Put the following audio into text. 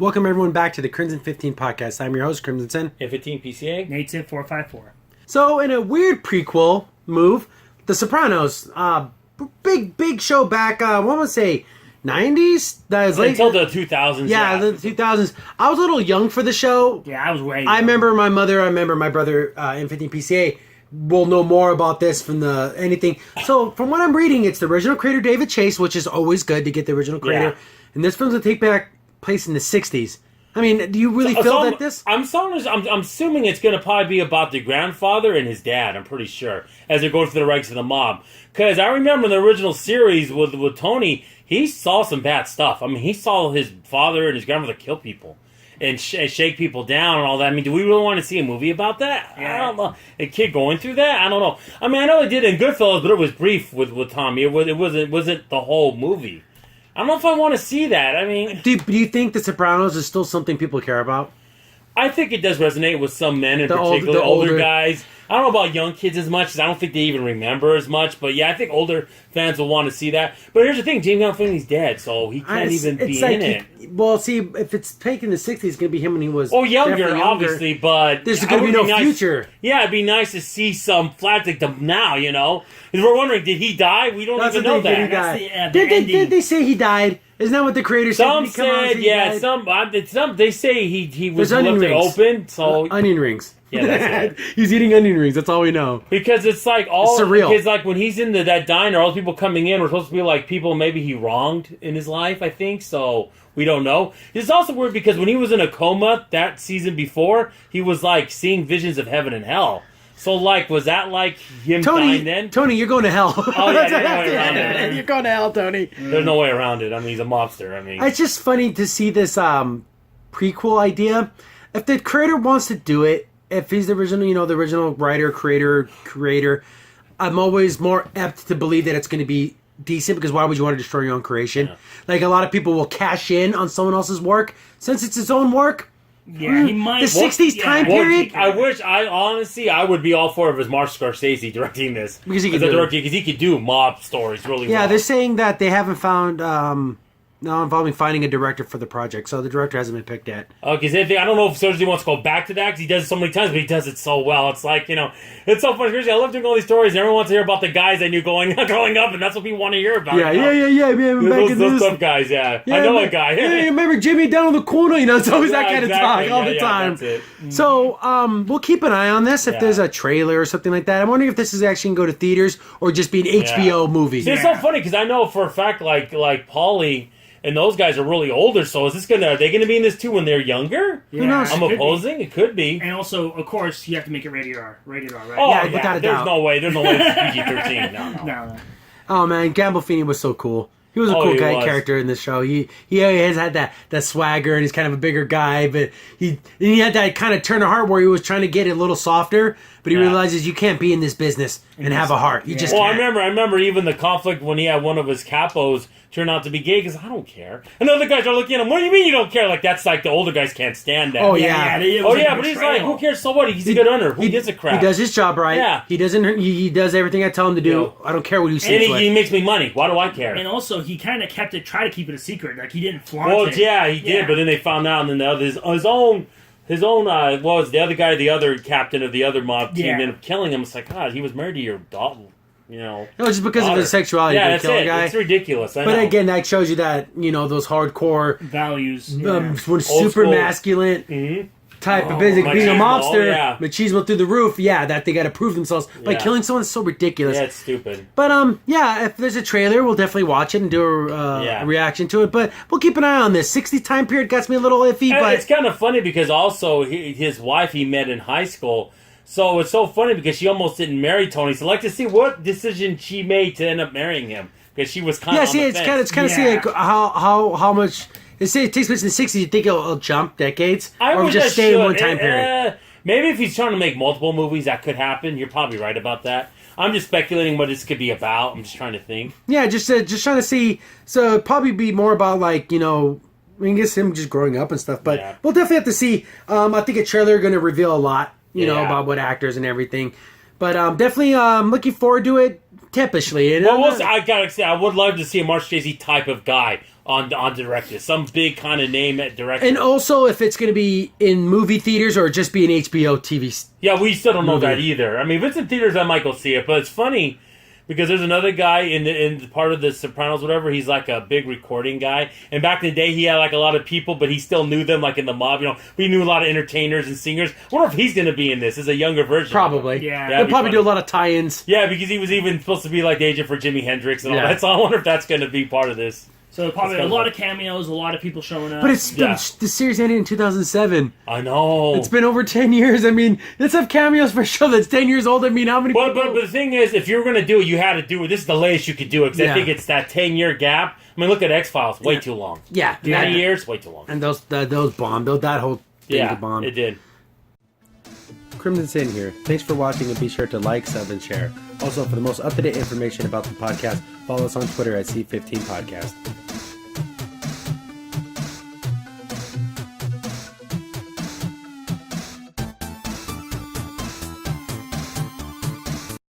Welcome everyone back to the Crimson 15 podcast. I'm your host, Crimson. And 15 PCA. Nate's at 454. So, in a weird prequel move, The Sopranos, big show back, what would I say, 90s? That was Until the 2000s. Yeah, the 2000s. I was a little young for the show. Yeah, I was way young. I remember my mother, my brother, in 15 PCA will know more about this from anything. So, from what I'm reading, it's the original creator, David Chase, which is always good to get the original creator. Yeah. And this film's going to take place in the 60s. I mean, do you really feel that this... I'm assuming it's going to probably be about the grandfather and his dad, I'm pretty sure, as they're going through the ranks of the mob. Because I remember in the original series with Tony, he saw some bad stuff. I mean, he saw his father and his grandmother kill people and shake people down and all that. I mean, do we really want to see a movie about that? Yeah. I don't know. A kid going through that? I don't know. I mean, I know they did it in Goodfellas, but it was brief with Tommy. It wasn't the whole movie. I don't know if I want to see that. I mean... Do you think The Sopranos is still something people care about? I think it does resonate with some men in particular, the older guys. I don't know about young kids as much, because I don't think they even remember as much. But yeah, I think older fans will want to see that. But here's the thing, James Gandolfini's dead, so he can't even be in it. Well, see, if it's taken the 60s, it's going to be him when he was younger, obviously, but... There's going to be no future. Yeah, it'd be nice to see some flashback now, you know? Because we're wondering, did he die? We don't even know that. Did they say he died? Isn't that what the creator said? Some said, yeah. Some they say he was left it open. So onion rings. Yeah, that's it. He's eating onion rings. That's all we know. Because it's like all it's surreal. Because like when he's in that diner, all the people coming in were supposed to be like people maybe he wronged in his life. I think so. We don't know. It's also weird because when he was in a coma that season before, he was like seeing visions of heaven and hell. So, like, was that, like, him dying then? Tony, you're going to hell. Oh, yeah, there's no way around it. You're going to hell, Tony. There's no way around it. I mean, he's a mobster. I mean... It's just funny to see this prequel idea. If the creator wants to do it, if he's the original writer, creator, I'm always more apt to believe that it's going to be decent, because why would you want to destroy your own creation? Yeah. Like, a lot of people will cash in on someone else's work. Since it's his own work... Yeah, he might. The 60s time period? I would be all for it if it was Mark Scorsese directing this. Because he could do mob stories really well. Yeah, they're saying that they haven't found... involving finding a director for the project, so the director hasn't been picked yet. Because I don't know if Scorsese wants to go back to that, because he does it so many times, but he does it so well. It's like, it's so funny. I love doing all these stories, and everyone wants to hear about the guys I knew growing up, and that's what people want to hear about. Yeah, man. Those tough guys, yeah. I know a guy. Yeah, remember Jimmy down on the corner? It's always that kind of talk all the time. That's it. So, we'll keep an eye on this. If there's a trailer or something like that, I'm wondering if this is actually going to go to theaters or just be an HBO movie. See, it's so funny, because I know for a fact, like Paulie... And those guys are really older, so are they gonna be in this too when they're younger? Yeah, who knows? I'm opposing. It could be. And also, of course, you have to make it rated R, right? Oh, yeah, without a doubt. There's no way it's PG-13. No. Oh, man, Gandolfini was so cool. He was a cool character in this show. He has had that swagger, and he's kind of a bigger guy, but he had that kind of turn of heart where he was trying to get it a little softer, but he realizes you can't be in this business and have a heart. You just can't. I remember even the conflict when he had one of his capos turn out to be gay, because I don't care. And other guys are looking at him, what do you mean you don't care? Like, that's like the older guys can't stand that. Oh, yeah. But he's like, who cares? So what? He's a good earner. Who gives a crap? He does his job right. Yeah. He does everything I tell him to do. Yeah. I don't care what he says. And he makes me money. Why do I care? And also, he kind of tried to keep it a secret. Like, he didn't flaunt it. Well, yeah, he did, but then they found out, and then his own was the other guy, the other captain of the other mob team, ended up killing him. It's like, God, he was married to your daughter. No, just because of his sexuality. Yeah, that's it. Guy. It's ridiculous. But again, that shows you that those hardcore values, super masculine type of business. Being a mobster, machismo through the roof. Yeah, that they got to prove themselves by killing someone is so ridiculous. Yeah, it's stupid. But if there's a trailer, we'll definitely watch it and do a reaction to it. But we'll keep an eye on this. 60 time period gets me a little iffy. But it's kind of funny because also his wife he met in high school. So it's so funny because she almost didn't marry Tony. So I'd like to see what decision she made to end up marrying him, because she was kind of it's kind of see like how much. They say it takes place in the 60s. You think it'll jump decades, or just stay in one time period? Maybe if he's trying to make multiple movies, that could happen. You're probably right about that. I'm just speculating what this could be about. I'm just trying to think. Yeah, just trying to see. So it'd probably be more about I guess him just growing up and stuff. But we'll definitely have to see. I think a trailer going to reveal a lot. About what actors and everything. But definitely looking forward to it tappishly. And, Well, I gotta say, I would love to see a Scorsese type of guy on director, some big kind of name at director. and also if it's going to be in movie theaters or just be an HBO TV. Yeah, we still don't know movie. that either. I mean, if it's in theaters, I might go see it. But it's funny because there's another guy in part of the Sopranos, whatever. He's like a big recording guy, and back in the day, he had like a lot of people, but he still knew them, like in the mob. He knew a lot of entertainers and singers. I wonder if he's going to be in this as a younger version. Probably. Yeah. They'll probably do a lot of tie-ins. Yeah, because he was even supposed to be like the agent for Jimi Hendrix and all Yeah. that. So I wonder if that's going to be part of this. So probably That's a lot kinda of cameos, a lot of people showing up. But it's Yeah. the series ended in 2007. I know. It's been over 10 years. I mean, let's have cameos for a show that's 10 years old. I mean, how many But people... the thing is, if you were going to do it, you had to do it. This is the latest you could do it, because Yeah. I think it's that 10-year gap. I mean, look at X-Files. Way too long. Yeah. 20 years? Way too long. And those bombed. That whole thing Yeah, bombed. it did. Crimson Sin here. Thanks for watching, and be sure to like, sub, and share. Also, for the most up-to-date information about the podcast, follow us on Twitter at C15 Podcast.